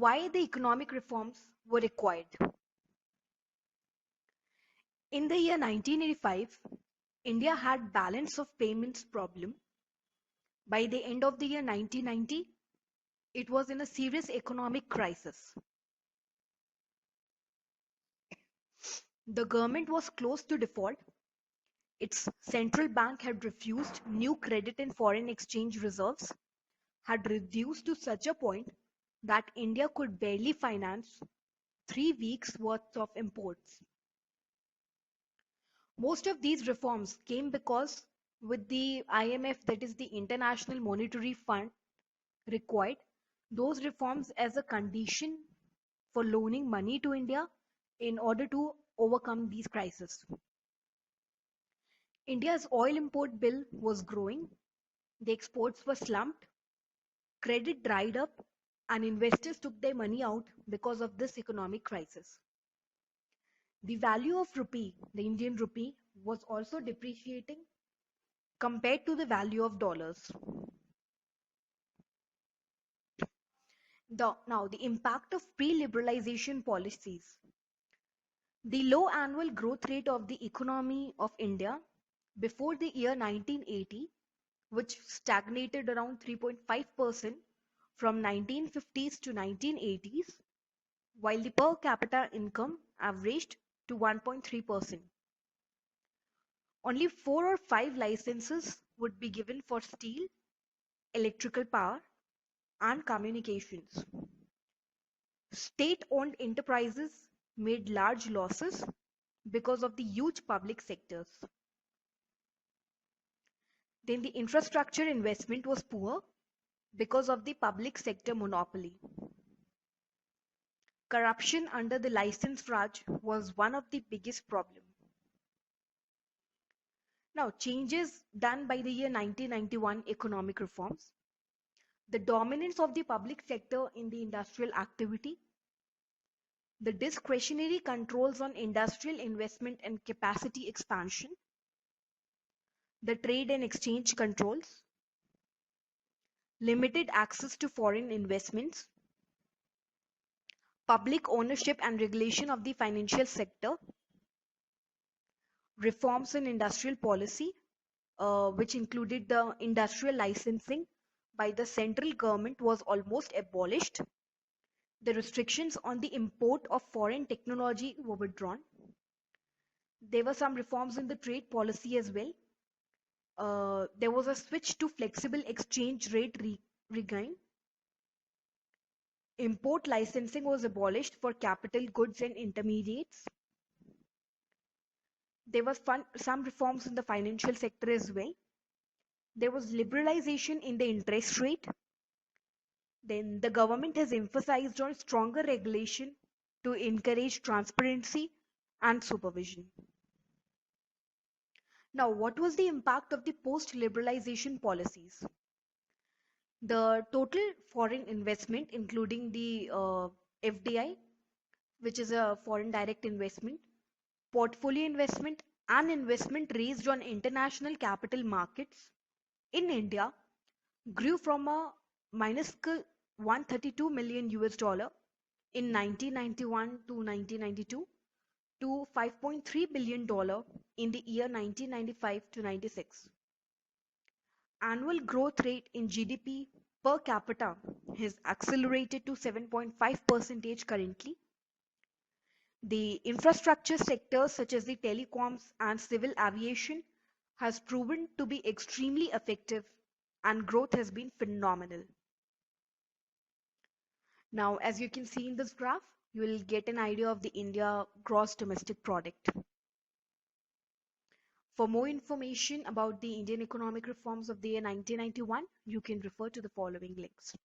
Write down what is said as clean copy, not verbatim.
why the economic reforms were required. In the year 1985, India had balance of payments problem. By the end of the year 1990, it was in a serious economic crisis. The government was close to default. Its central bank had refused new credit and foreign exchange reserves had reduced to such a point that India could barely finance 3 weeks' worth of imports. Most of these reforms came because with the IMF, that is the International Monetary Fund, required those reforms as a condition for loaning money to India in order to overcome these crises. India's oil import bill was growing, the exports were slumped, credit dried up, and investors took their money out because of this economic crisis. The value of rupee, the Indian rupee, was also depreciating compared to the value of dollars. Now, the impact of pre-liberalization policies. The low annual growth rate of the economy of India before the year 1980, which stagnated around 3.5% from 1950s to 1980s, while the per capita income averaged to 1.3%. Only 4 or 5 licenses would be given for steel, electrical power, and communications. State-owned enterprises made large losses because of the huge public sectors. Then the infrastructure investment was poor because of the public sector monopoly. Corruption under the license Raj was one of the biggest problems. Now, changes done by the year 1991 economic reforms. The dominance of the public sector in the industrial activity. The discretionary controls on industrial investment and capacity expansion. The trade and exchange controls. Limited access to foreign investments. Public ownership and regulation of the financial sector. Reforms in industrial policy, which included the industrial licensing by the central government, was almost abolished. The restrictions on the import of foreign technology were withdrawn. There were some reforms in the trade policy as well. There was a switch to flexible exchange rate regime. Import licensing was abolished for capital goods and intermediates. There was some reforms in the financial sector as well. There was liberalization in the interest rate. Then the government has emphasized on stronger regulation to encourage transparency and supervision. Now, what was the impact of the post-liberalization policies? The total foreign investment, including the FDI, which is a foreign direct investment, portfolio investment, and investment raised on international capital markets in India, grew from a minuscule 132 million US dollar in 1991 to 1992 to $5.3 billion in the year 1995 to 96. Annual growth rate in GDP per capita has accelerated to 7.5% currently. The infrastructure sectors such as the telecoms and civil aviation has proven to be extremely effective and growth has been phenomenal. Now, as you can see in this graph, you will get an idea of the India gross domestic product. For more information about the Indian economic reforms of the year 1991, you can refer to the following links.